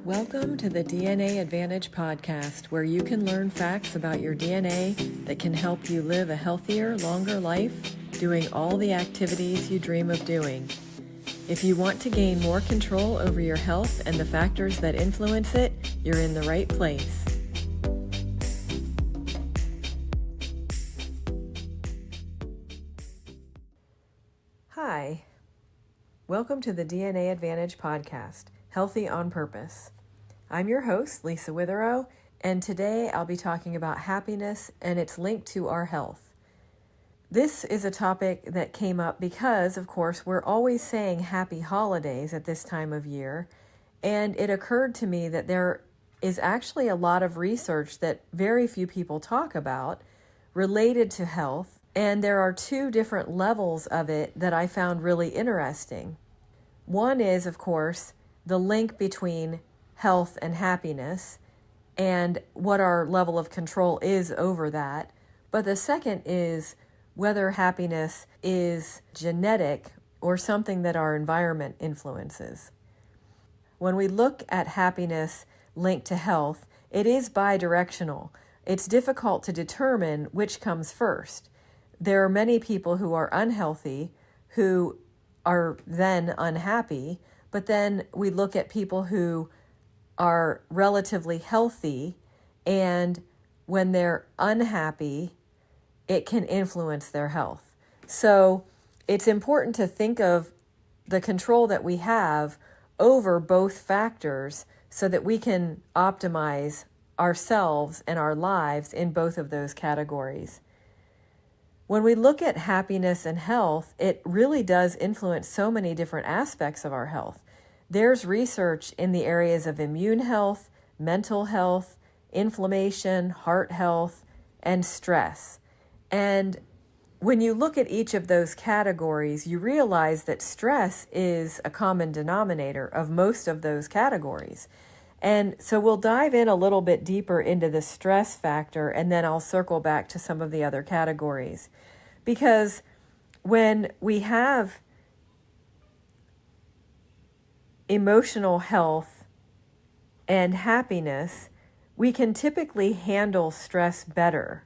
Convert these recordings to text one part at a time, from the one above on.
Welcome to the DNA Advantage podcast, where you can learn facts about your DNA that can help you live a healthier, longer life, doing all the activities you dream of doing. If you want to gain more control over your health and the factors that influence it, you're in the right place. Hi, welcome to the DNA Advantage podcast, Healthy on Purpose. I'm your host, Lisa Witherow, and today I'll be talking about happiness and its link to our health. This is a topic that came up because, of course, we're always saying happy holidays at this time of year, and it occurred to me that there is actually a lot of research that very few people talk about related to health, and there are two different levels of it that I found really interesting. One is, of course, the link between health and happiness and what our level of control is over that. But the second is whether happiness is genetic or something that our environment influences. When we look at happiness linked to health, it is bidirectional. It's difficult to determine which comes first. There are many people who are unhealthy who are then unhappy, but then we look at people who are relatively healthy, and when they're unhappy, it can influence their health. So it's important to think of the control that we have over both factors so that we can optimize ourselves and our lives in both of those categories. When we look at happiness and health, it really does influence so many different aspects of our health. There's research in the areas of immune health, mental health, inflammation, heart health, and stress. And when you look at each of those categories, you realize that stress is a common denominator of most of those categories. And so we'll dive in a little bit deeper into the stress factor, and then I'll circle back to some of the other categories. Because when we have emotional health and happiness, we can typically handle stress better.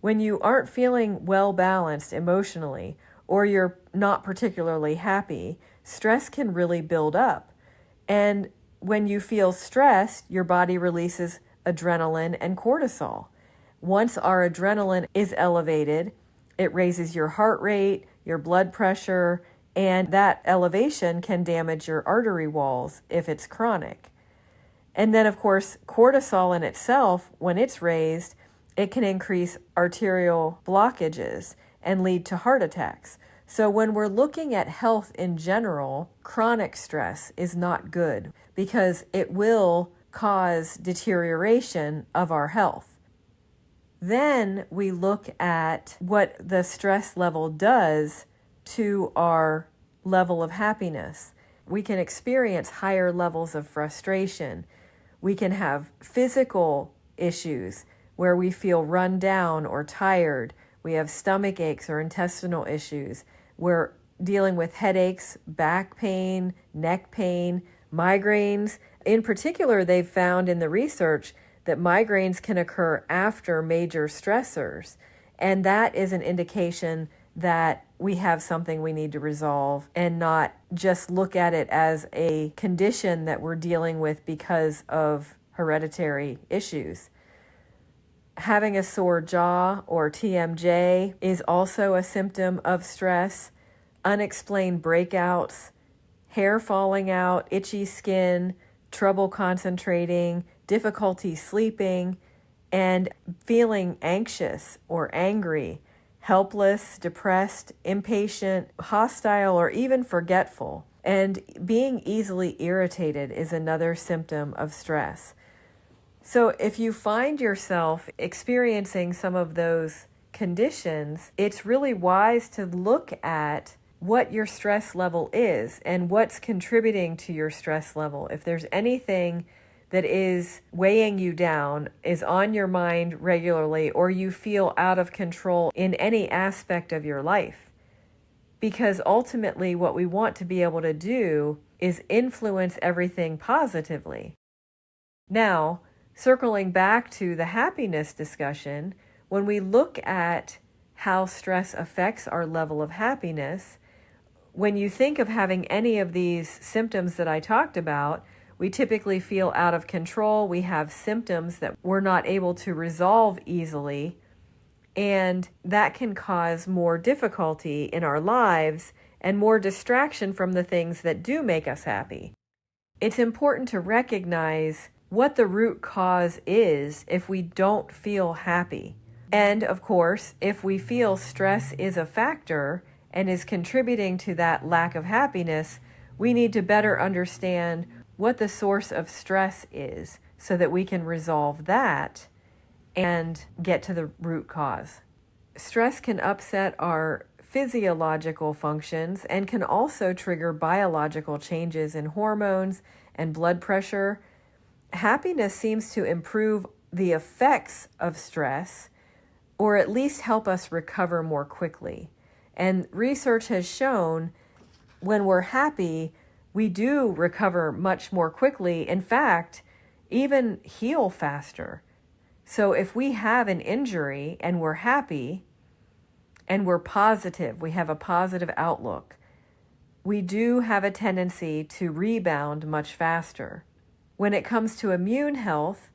When you aren't feeling well balanced emotionally, or you're not particularly happy, stress can really build up. And when you feel stressed, your body releases adrenaline and cortisol. Once our adrenaline is elevated, it raises your heart rate, your blood pressure, and that elevation can damage your artery walls if it's chronic. And then, of course, cortisol in itself, when it's raised, it can increase arterial blockages and lead to heart attacks. So when we're looking at health in general, chronic stress is not good because it will cause deterioration of our health. Then we look at what the stress level does to our level of happiness. We can experience higher levels of frustration. We can have physical issues where we feel run down or tired. We have stomach aches or intestinal issues. We're dealing with headaches, back pain, neck pain, migraines. In particular, they've found in the research that migraines can occur after major stressors. And that is an indication that we have something we need to resolve and not just look at it as a condition that we're dealing with because of hereditary issues. Having a sore jaw or TMJ is also a symptom of stress. Unexplained breakouts, hair falling out, itchy skin, trouble concentrating, difficulty sleeping, and feeling anxious or angry, helpless, depressed, impatient, hostile, or even forgetful. And being easily irritated is another symptom of stress. So if you find yourself experiencing some of those conditions, it's really wise to look at what your stress level is and what's contributing to your stress level. If there's anything that is weighing you down, is on your mind regularly, or you feel out of control in any aspect of your life, because ultimately what we want to be able to do is influence everything positively. Now, circling back to the happiness discussion, when we look at how stress affects our level of happiness, when you think of having any of these symptoms that I talked about, we typically feel out of control. We have symptoms that we're not able to resolve easily, and that can cause more difficulty in our lives and more distraction from the things that do make us happy. It's important to recognize what the root cause is if we don't feel happy. And of course, if we feel stress is a factor and is contributing to that lack of happiness, we need to better understand what the source of stress is so that we can resolve that and get to the root cause. Stress can upset our physiological functions and can also trigger biological changes in hormones and blood pressure. Happiness seems to improve the effects of stress, or at least help us recover more quickly. And research has shown when we're happy, we do recover much more quickly. In fact, even heal faster. So if we have an injury and we're happy and we're positive, we have a positive outlook, we do have a tendency to rebound much faster. When it comes to immune health,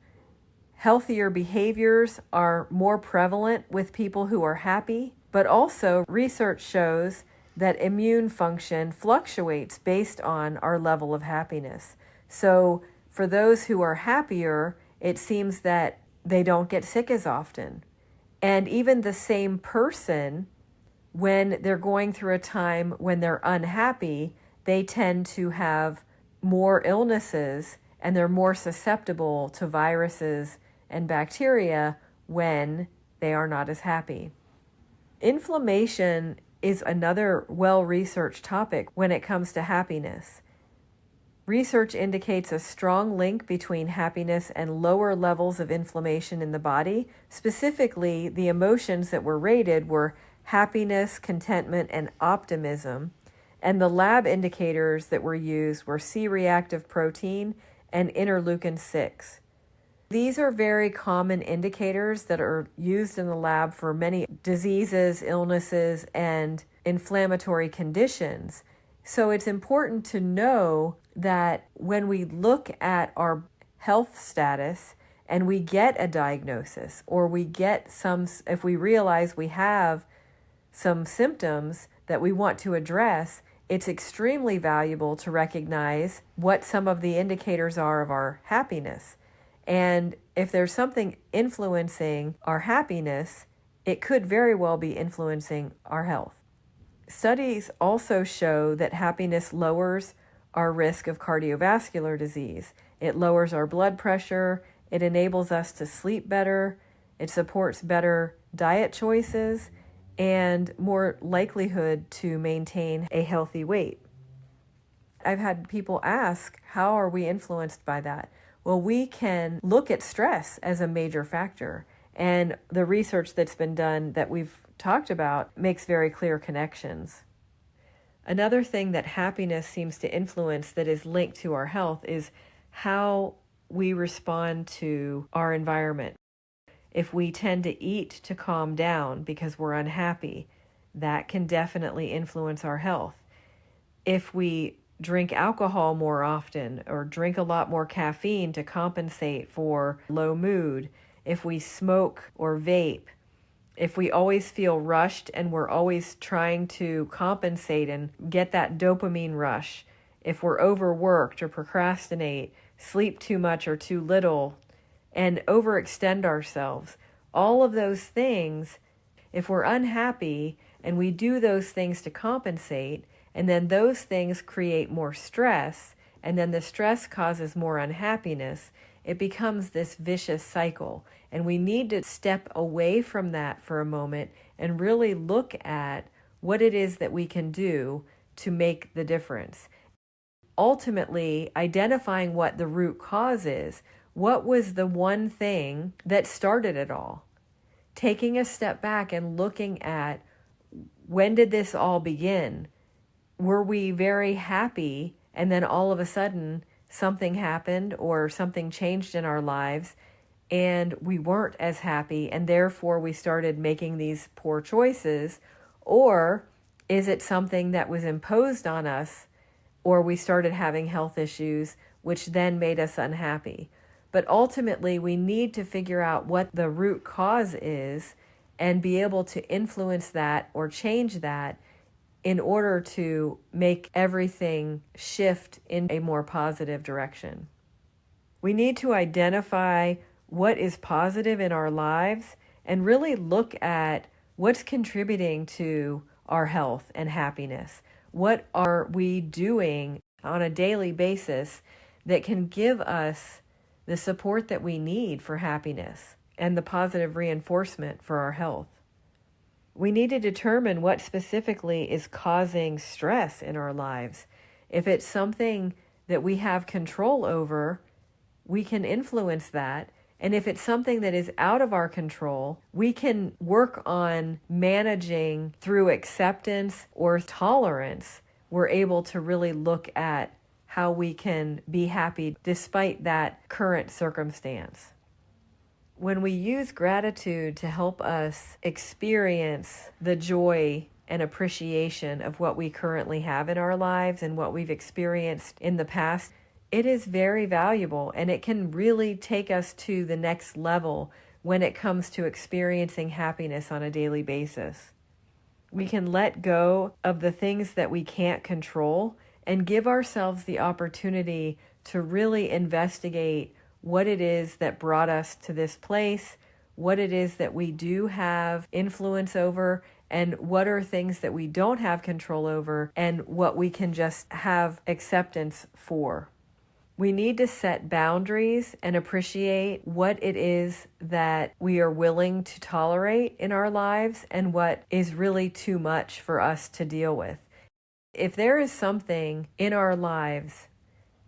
healthier behaviors are more prevalent with people who are happy, but also research shows that immune function fluctuates based on our level of happiness. So for those who are happier, it seems that they don't get sick as often. And even the same person, when they're going through a time when they're unhappy, they tend to have more illnesses and they're more susceptible to viruses and bacteria when they are not as happy. Inflammation is another well-researched topic when it comes to happiness. Research indicates a strong link between happiness and lower levels of inflammation in the body. Specifically, the emotions that were rated were happiness, contentment, and optimism. And the lab indicators that were used were C-reactive protein and interleukin-6. These are very common indicators that are used in the lab for many diseases, illnesses, and inflammatory conditions. So it's important to know that when we look at our health status and we get a diagnosis, or we get if we realize we have some symptoms that we want to address, it's extremely valuable to recognize what some of the indicators are of our happiness. And if there's something influencing our happiness, it could very well be influencing our health. Studies also show that happiness lowers our risk of cardiovascular disease. It lowers our blood pressure. It enables us to sleep better. It supports better diet choices and more likelihood to maintain a healthy weight. I've had people ask, how are we influenced by that? Well, we can look at stress as a major factor, and the research that's been done that we've talked about makes very clear connections. Another thing that happiness seems to influence that is linked to our health is how we respond to our environment. If we tend to eat to calm down because we're unhappy, that can definitely influence our health. If we drink alcohol more often or drink a lot more caffeine to compensate for low mood, if we smoke or vape, if we always feel rushed and we're always trying to compensate and get that dopamine rush, if we're overworked or procrastinate, sleep too much or too little, and overextend ourselves, all of those things, if we're unhappy and we do those things to compensate, and then those things create more stress, and then the stress causes more unhappiness, it becomes this vicious cycle. And we need to step away from that for a moment and really look at what it is that we can do to make the difference. Ultimately, identifying what the root cause is. What was the one thing that started it all? Taking a step back and looking at when did this all begin? Were we very happy and then all of a sudden something happened or something changed in our lives and we weren't as happy and therefore we started making these poor choices? Or is it something that was imposed on us, or we started having health issues which then made us unhappy? But ultimately, we need to figure out what the root cause is and be able to influence that or change that in order to make everything shift in a more positive direction. We need to identify what is positive in our lives and really look at what's contributing to our health and happiness. What are we doing on a daily basis that can give us the support that we need for happiness and the positive reinforcement for our health? We need to determine what specifically is causing stress in our lives. If it's something that we have control over, we can influence that. And if it's something that is out of our control, we can work on managing through acceptance or tolerance. We're able to really look at how we can be happy despite that current circumstance. When we use gratitude to help us experience the joy and appreciation of what we currently have in our lives and what we've experienced in the past, it is very valuable, and it can really take us to the next level when it comes to experiencing happiness on a daily basis. We can let go of the things that we can't control and give ourselves the opportunity to really investigate what it is that brought us to this place, what it is that we do have influence over, and what are things that we don't have control over, and what we can just have acceptance for. We need to set boundaries and appreciate what it is that we are willing to tolerate in our lives and what is really too much for us to deal with. If there is something in our lives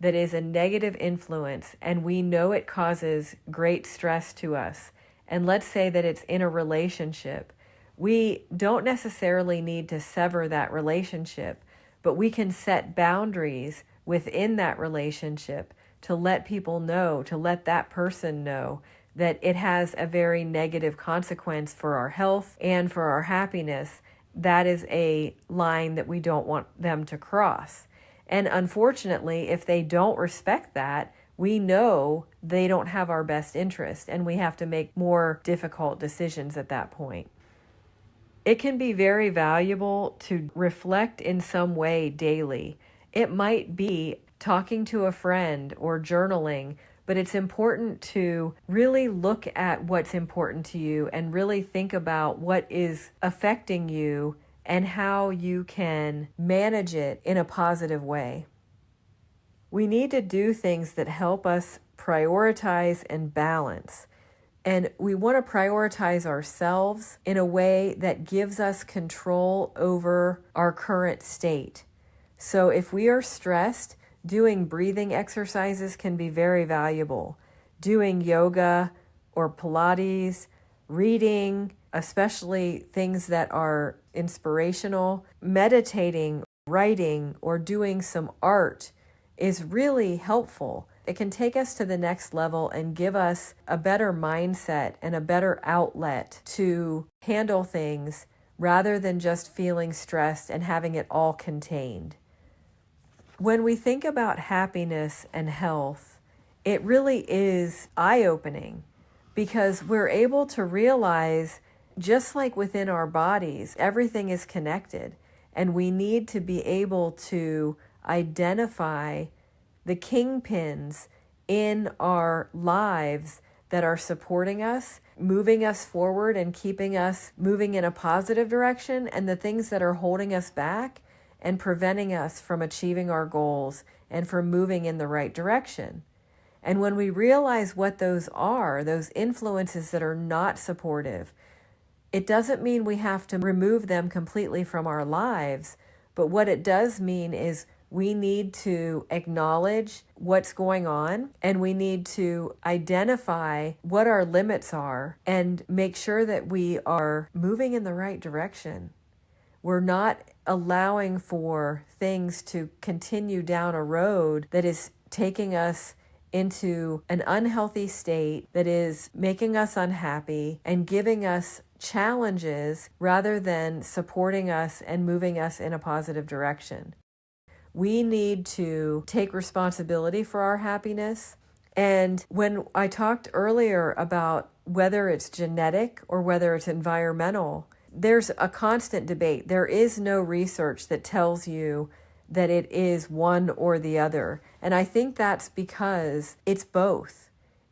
that is a negative influence and we know it causes great stress to us, and let's say that it's in a relationship, we don't necessarily need to sever that relationship, but we can set boundaries within that relationship to let people know, to let that person know that it has a very negative consequence for our health and for our happiness. That is a line that we don't want them to cross. And unfortunately, if they don't respect that, we know they don't have our best interest, and we have to make more difficult decisions at that point. It can be very valuable to reflect in some way daily. It might be talking to a friend or journaling, but it's important to really look at what's important to you and really think about what is affecting you and how you can manage it in a positive way. We need to do things that help us prioritize and balance. And we want to prioritize ourselves in a way that gives us control over our current state. So if we are stressed, doing breathing exercises can be very valuable. Doing yoga or Pilates, reading, especially things that are inspirational, meditating, writing, or doing some art is really helpful. It can take us to the next level and give us a better mindset and a better outlet to handle things rather than just feeling stressed and having it all contained. When we think about happiness and health, it really is eye-opening because we're able to realize, just like within our bodies, everything is connected, and we need to be able to identify the kingpins in our lives that are supporting us, moving us forward and keeping us moving in a positive direction, and the things that are holding us back and preventing us from achieving our goals and from moving in the right direction. And when we realize what those are, those influences that are not supportive, it doesn't mean we have to remove them completely from our lives, but what it does mean is we need to acknowledge what's going on, and we need to identify what our limits are and make sure that we are moving in the right direction. We're not allowing for things to continue down a road that is taking us into an unhealthy state, that is making us unhappy and giving us challenges rather than supporting us and moving us in a positive direction. We need to take responsibility for our happiness. And when I talked earlier about whether it's genetic or whether it's environmental, there's a constant debate. There is no research that tells you that it is one or the other. And I think that's because it's both.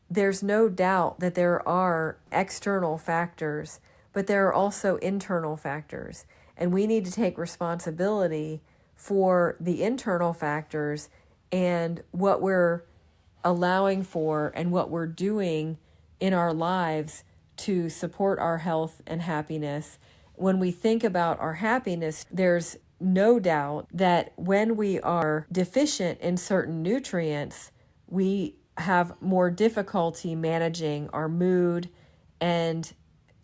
There's no doubt that there are external factors, but there are also internal factors. And we need to take responsibility for the internal factors and what we're allowing for and what we're doing in our lives to support our health and happiness. When we think about our happiness, there's no doubt that when we are deficient in certain nutrients, we have more difficulty managing our mood and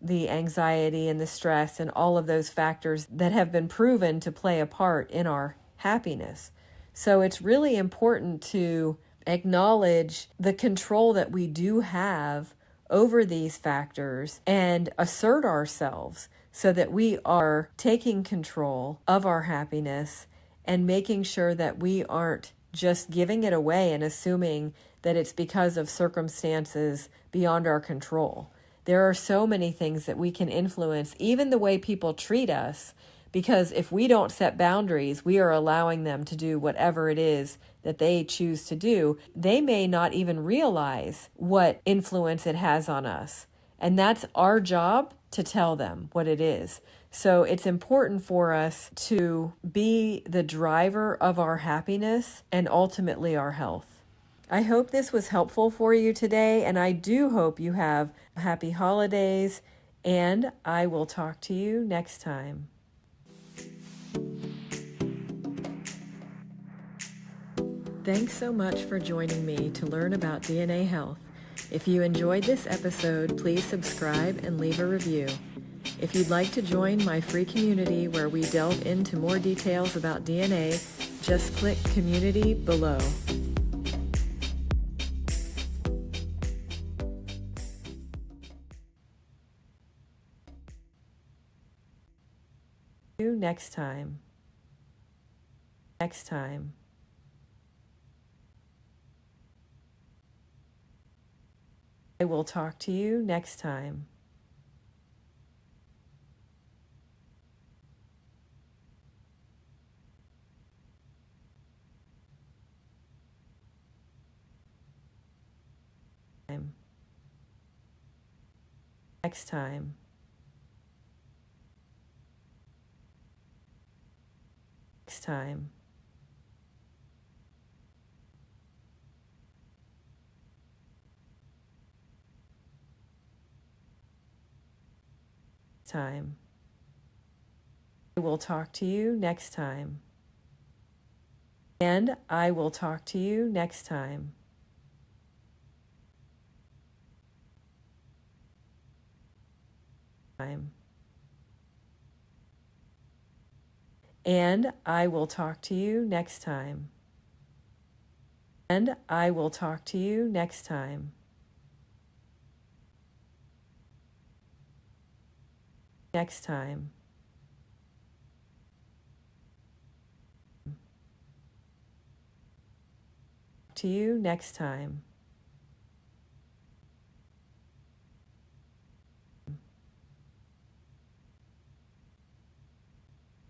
the anxiety and the stress and all of those factors that have been proven to play a part in our happiness. So it's really important to acknowledge the control that we do have over these factors and assert ourselves so that we are taking control of our happiness and making sure that we aren't just giving it away and assuming that it's because of circumstances beyond our control. There are so many things that we can influence, even the way people treat us, because if we don't set boundaries, we are allowing them to do whatever it is that they choose to do. They may not even realize what influence it has on us. And that's our job to tell them what it is. So it's important for us to be the driver of our happiness and ultimately our health. I hope this was helpful for you today, and I do hope you have happy holidays, and I will talk to you next time. Thanks so much for joining me to learn about DNA health. If you enjoyed this episode, please subscribe and leave a review. If you'd like to join my free community where we delve into more details about DNA, just click Community below. See you next time. Next time. I will talk to you next time. Next time. Next time. Time. I will talk to you next time. And I will talk to you next time. Time. And I will talk to you next time. And I will talk to you next time. Next time. To you next time.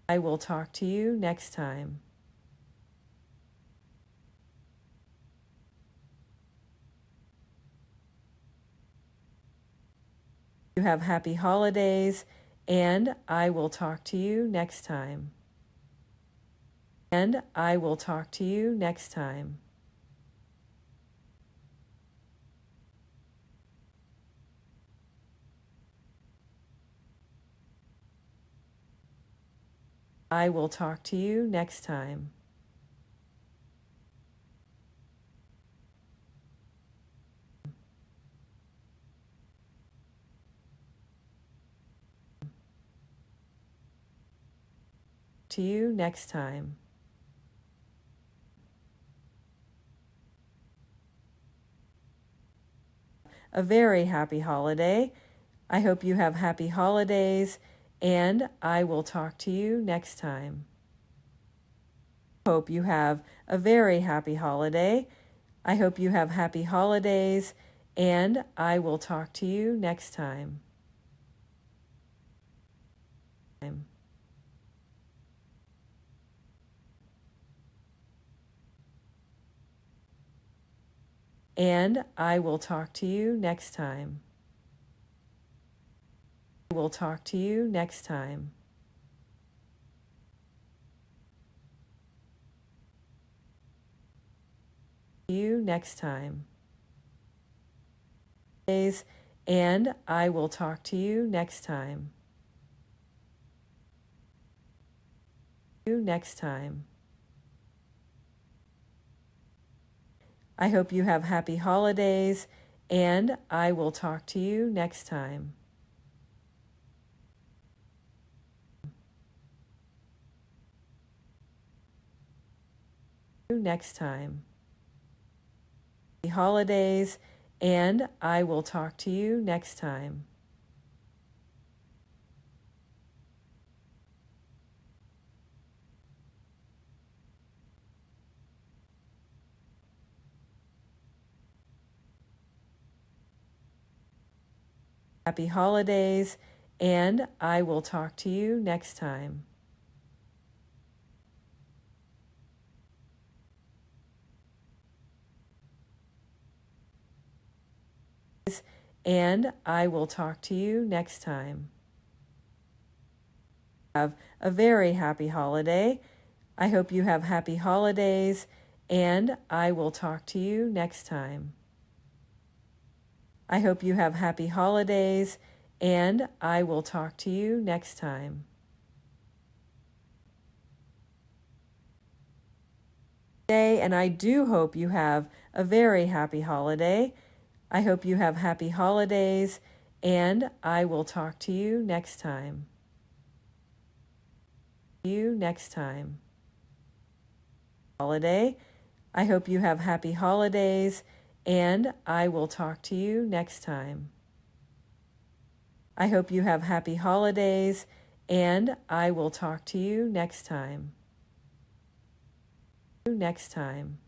I will talk to you next time. You have happy holidays, and I will talk to you next time. And I will talk to you next time. I will talk to you next time. to you next time. A very happy holiday. I hope you have happy holidays, and I will talk to you next time. Hope you have a very happy holiday. I hope you have happy holidays, and I will talk to you next time. And I will talk to you next time. I will talk to you next time. See you next time. And I will talk to you next time. You next time. I hope you have happy holidays, and I will talk to you next time. Next time. Happy holidays, and I will talk to you next time. Happy holidays, and I will talk to you next time. And I will talk to you next time. Have a very happy holiday. I hope you have happy holidays, and I will talk to you next time. I hope you have happy holidays, and I will talk to you next time. And I do hope you have a very happy holiday. I hope you have happy holidays, and I will talk to you next time. Next time. Holiday. I hope you have happy holidays, and I will talk to you next time. I hope you have happy holidays, and I will talk to you next time. Next time.